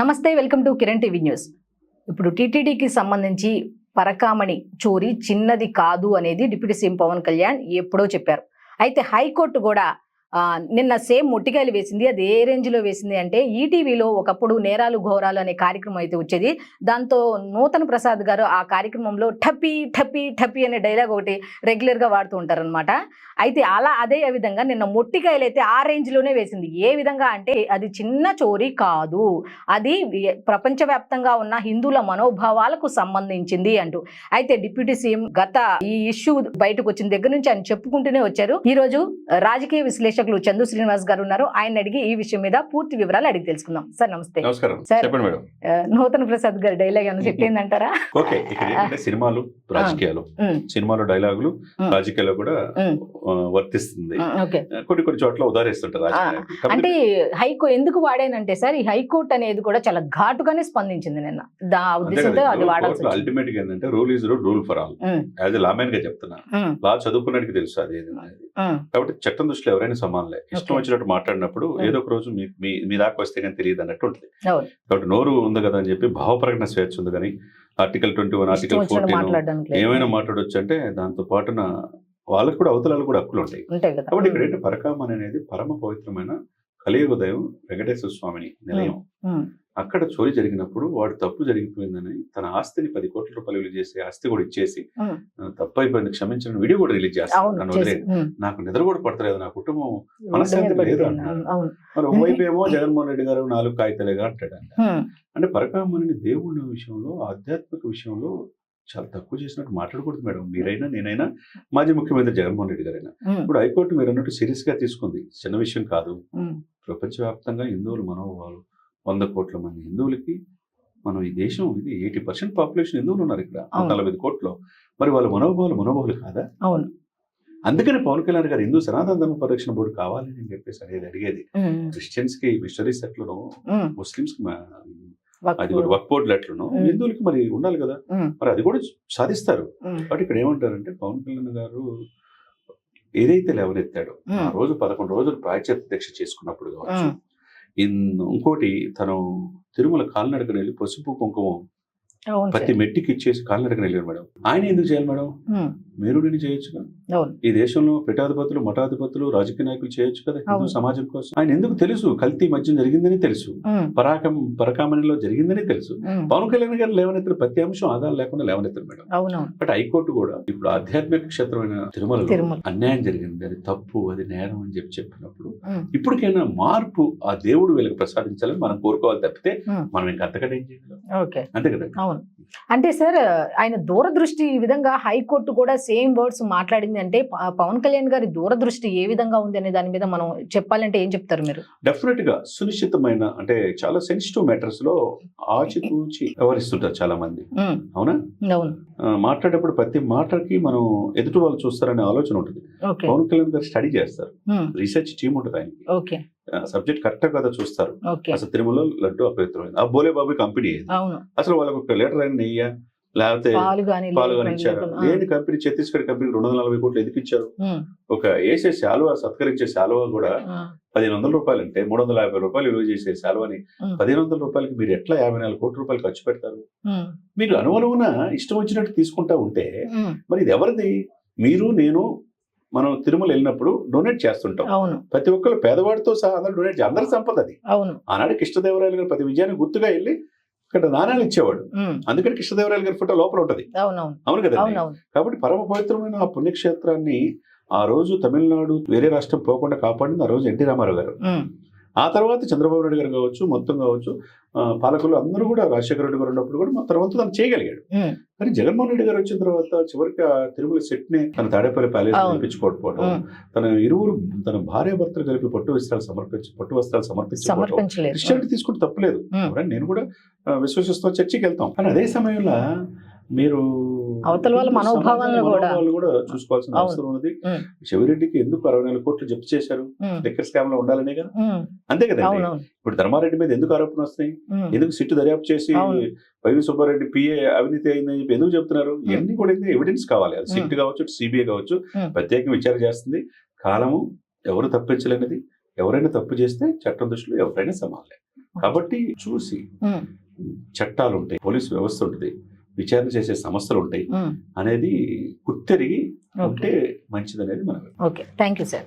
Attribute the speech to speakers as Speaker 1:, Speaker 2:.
Speaker 1: నమస్తే, welcome to Kiran TV news. ఇప్పుడు టీటీడీకి సంబంధించి పరకామణి చోరీ చిన్నది కాదు అనేది డిప్యూటీ సీఎం పవన్ కళ్యాణ్ ఎప్పుడో చెప్పారు. అయితే హైకోర్టు కూడా నిన్న సేమ్ మొట్టికాయలు వేసింది. అది ఏ రేంజ్లో వేసింది అంటే, ఈటీవీలో ఒకప్పుడు నేరాలు ఘోరాలు అనే కార్యక్రమం అయితే వచ్చేది. దాంతో నూతన్ ప్రసాద్ గారు ఆ కార్యక్రమంలో ఠప్పి ఠప్పి ఠప్పి అనే డైలాగ్ ఒకటి రెగ్యులర్గా వాడుతూ ఉంటారనమాట. అయితే అదే విధంగా నిన్న మొట్టికాయలు అయితే ఆ రేంజ్లోనే వేసింది. ఏ విధంగా అంటే, అది చిన్న చోరీ కాదు, అది ప్రపంచవ్యాప్తంగా ఉన్న హిందువుల మనోభావాలకు సంబంధించింది అంటూ. అయితే డిప్యూటీ సీఎం గత ఈ ఇష్యూ బయటకు వచ్చిన దగ్గర నుంచి ఆయన చెప్పుకుంటూనే వచ్చారు. ఈ రోజు రాజకీయ విశ్లేషకులు చందు శ్రీనివాస్ గారు ఉన్నారు. ఆయన అడిగి ఈ విషయం మీద పూర్తి వివరాలు అడిగి తెలుసుకుందాం. సార్ నమస్తే. సార్, నూతన్ ప్రసాద్ గారి డైలాగ్ ఏమైనా చెప్పిందంటారా?
Speaker 2: ఓకే, ఇక్కడ ఏంటంటే సినిమాలు రాజకీయాలు, సినిమాలు డైలాగులు రాజకీయాల్లో కూడా వర్తిస్తుంది. కొన్ని చోట్ల ఉదాహరిస్తుంటారు.
Speaker 1: అంటే ఎందుకు వాడానంటే సార్, ఈ హైకోర్టు అనేది కూడా చాలా ఘాటుగానే స్పందించింది నిన్న. ఉద్దేశంతో అది వాడాల్సి
Speaker 2: అల్టిమేట్ గా ఏంటంటే rule is rule for all. As a layman గా చెప్తున్నా, లా చదువుకున్నట్టుగా తెలుసు అది. కాబట్టి చట్టం దృష్టిలో ఎవరైనా సమానలే. ఇష్టం వచ్చినట్టు మాట్లాడినప్పుడు ఏదో ఒక రోజు మీ దాకా వస్తే కానీ తెలియదు అన్నట్టు ఉంటుంది. కాబట్టి నోరు ఉంది కదా అని చెప్పి భావప్రకటన స్వేచ్ఛ ఉంది, కానీ ఆర్టికల్ 21, ఆర్టికల్ 14 ఏమైనా మాట్లాడొచ్చు. అంటే దాంతో పాటున వాళ్ళకు కూడా అవతలాలు కూడా హక్కులు ఉంటాయి. కాబట్టి ఇక్కడ ఏంటి, పరకామణి అనేది పరమ పవిత్రమైన కలియుగోదయం వెంకటేశ్వర స్వామిని నిలయం. అక్కడ చోరీ జరిగినప్పుడు వాడు తప్పు జరిగిపోయిందని తన ఆస్తిని 10 కోట్ల రూపాయలు విలువ చేసి ఆస్తి కూడా ఇచ్చేసి తప్పు అయిపోయింది క్షమించిన వీడియో కూడా రిలీజ్ చేస్తాను. నన్ను వదిలే, నాకు నిద్ర కూడా పడతలేదు, నా కుటుంబం మనశ్శాంతి లేదు అంటారు. మరి ఒకవైపు ఏమో జగన్మోహన్ రెడ్డి గారు 4 కాగితాలుగా అంటాడంట. అంటే పరకామణిని దేవుళ్ళ విషయంలో, ఆధ్యాత్మిక విషయంలో చాలా తక్కువ చేసినట్టు మాట్లాడకూడదు మేడం. మీరైనా నేనైనా, మాజీ ముఖ్యమంత్రి జగన్మోహన్ రెడ్డి గారైనా. ఇప్పుడు హైకోర్టు మీరు అన్నట్టు సీరియస్ గా తీసుకుంది, చిన్న విషయం కాదు. ప్రపంచవ్యాప్తంగా హిందువులు మనోభావాలు 100 కోట్ల మంది హిందువులకి, మనం ఈ దేశం ఇది 80% పాపులేషన్ హిందువులు ఉన్నారు ఇక్కడ 45 కోట్లు. మరి వాళ్ళ మనోభావాలు కాదా? అవును. అందుకని పవన్ కళ్యాణ్ గారు హిందూ సనాతన ధర్మ పరిరక్షణ బోర్డు కావాలని అని చెప్పేసి అనేది అడిగేది. క్రిస్టియన్స్ కి మిషనరీస్ ఎట్లను, ముస్లింస్ కి అది కూడా వక్ఫ్ బోర్డులు ఎట్లను, హిందువులకి మరి ఉండాలి కదా. మరి అది కూడా సాధిస్తారు. కాబట్టి ఇక్కడ ఏమంటారంటే, పవన్ కళ్యాణ్ గారు ఏదైతే లేవనెత్తాడో ఆ రోజు 11 రోజులు ప్రాయశ్చిత్త దీక్ష చేసుకున్నప్పుడు కావచ్చు, ఇంకోటి తను తిరుమల కాలినడకన వెళ్ళి పసుపు కుంకుమ ప్రతి మెట్టికి ఇచ్చేసి కాలినడకన వెళ్ళారు మేడం. ఆయన ఎందుకు చేయాలి మేడం? మీరు నేను చేయొచ్చు కదా. ఈ దేశంలో పీఠాధిపతులు, మఠాధిపతులు, రాజకీయ నాయకులు చేయొచ్చు కదా హిందూ సమాజం కోసం. ఆయన ఎందుకు తెలుసు, కల్తీ మద్యం జరిగిందని తెలుసు, పరకామణిలో జరిగిందని తెలుసు. పవన్ కళ్యాణ్ గారు లేవనెత్తారు, ప్రతి అంశం ఆధారం లేకుండా లేవనెత్తారు మేడం. బట్ హైకోర్టు కూడా ఇప్పుడు ఆధ్యాత్మిక క్షేత్రమైన తిరుమలలో అన్యాయం జరిగింది, అది తప్పు, అది నేరం అని చెప్పినప్పుడు ఇప్పటికైనా మార్పు ఆ దేవుడు వీళ్ళకి ప్రసాదించాలని మనం కోరుకోవాలి తప్పితే మనం ఇంకా అంతకంటే ఏం చేయగలం? అంతే కదా.
Speaker 1: అంటే సార్, ఆయన దూరదృష్టి ఈ విధంగా హైకోర్టు కూడా సేమ్ వర్డ్స్ మాట్లాడింది అంటే, పవన్ కళ్యాణ్ గారి దూరదృష్టి ఏ విధంగా ఉంది అనే దాని మీద మనం చెప్పాలంటే ఏం చెప్తారు మీరు?
Speaker 2: డెఫినెట్ గా సునిశ్చితమైన, అంటే చాలా సెన్సిటివ్ మ్యాటర్స్ లో ఆచితూచి వ్యవహరిస్తుంటారు చాలా మంది. అవునా? మాట్లాడేటప్పుడు ప్రతి మాటకి మనం ఎదుటి వాళ్ళు చూస్తారనే ఆలోచన ఉంటుంది. పవన్ కళ్యాణ్ గారు స్టడీ చేస్తారు, రీసెర్చ్ టీమ్ ఉంటుంది ఆయనకి, సబ్జెక్ట్ కరెక్ట్ కదా చూస్తారు. అసలు తిరుమల లడ్డు అపవిత్రమైంది, ఆ బోలే బాబు కంపెనీ అసలు వాళ్ళకు ఒక లీటర్ అయిన నెయ్యి లేకపోతే పాలు కానీ ఇచ్చారు? లేని కంపెనీ, ఛత్తీస్గఢ్ కంపెనీ 240 కోట్లు ఎందుకు ఇచ్చారు? ఒక వేసే శాలువా, సత్కరించే శాలువా కూడా 1500 రూపాయలు అంటే 350 రూపాయలు విలువ చేసే శాలువాని 1500 రూపాయలకి మీరు ఎట్లా 54 కోట్ల రూపాయలు ఖర్చు పెడతారు? మీరు అనువనువున ఇష్టం వచ్చినట్టు తీసుకుంటా ఉంటే మరి ఇది ఎవరిది? మీరు నేను మనం తిరుమల వెళ్ళినప్పుడు డొనేట్ చేస్తుంటాం. ప్రతి ఒక్కరు పేదవాడితో సహా అందరూ డొనేట్ చేయాలి, అందరి సంపద అది. ఆనాడు కృష్ణదేవరాయలు గారు ప్రతి విజయానికి గుర్తుగా వెళ్ళి ఇక్కడ నాణ్యాలు ఇచ్చేవాడు. అందుకని కృష్ణదేవరాయలు గారి ఫోటో లోపల ఉంటది. అవును కదా. కాబట్టి పరమ పవిత్రమైన ఆ పుణ్యక్షేత్రాన్ని ఆ రోజు తమిళనాడు వేరే రాష్ట్రం పోకుండా కాపాడింది ఆ రోజు ఎన్టీ రామారావు గారు. ఆ తర్వాత చంద్రబాబు నాయుడు గారు కావచ్చు, మొత్తం కావచ్చు పాలకులు అందరూ కూడా, రాజశేఖర రెడ్డి గారు ఉన్నప్పుడు కూడా మొత్తం వంతు తను చేయగలిగాడు. కానీ జగన్మోహన్ రెడ్డి గారు వచ్చిన తర్వాత చివరికి ఆ తిరుమల సెట్ ని తన తాడేపల్లి ప్యాలెస్ నేర్పించుకోకపోవడం, తన భార్య భర్తలు కలిపి పట్టు వస్త్రాలు సమర్పించుకోవడం, క్రిస్టియానిటీ తీసుకుంటే తప్పలేదు. నేను కూడా విశ్వసిస్తూ చర్చికి వెళ్తాం. కానీ అదే సమయంలో మీరు
Speaker 1: అవతల వాళ్ళ మనోభావాలను
Speaker 2: కూడా చూసుకోవాల్సిన అవసరం ఉన్నది. చెవిరెడ్డికి ఎందుకు 64 కోట్లు జప్తు చేశారు? లిక్కర్ స్కామ్ లో ఉండాలనే కదా. అంతే కదా. ఇప్పుడు ధర్మారెడ్డి మీద ఎందుకు ఆరోపణలు వస్తాయి? ఎందుకు సిట్టు దర్యాప్తు చేసి వైవి సుబ్బారెడ్డి పిఏ అవినీతి అయిందని చెప్పి ఎందుకు చెప్తున్నారు? ఇవన్నీ కూడా ఎవిడెన్స్ కావాలి. అది సిట్ కావచ్చు, సిబిఐ కావచ్చు, ప్రత్యేకంగా విచారణ చేస్తుంది. కాలము ఎవరు తప్పించలేనిది, ఎవరైనా తప్పు చేస్తే చట్టం దృష్టిలో ఎవరైనా సమానలే. కాబట్టి చూసి చట్టాలు ఉంటాయి, పోలీసు వ్యవస్థ ఉంటుంది, విచారణ చేసే సంస్థలు ఉంటాయి అనేది గుర్తెరిగి ఉంటే మంచిదనేది మనం.
Speaker 1: Okay, thank you sir.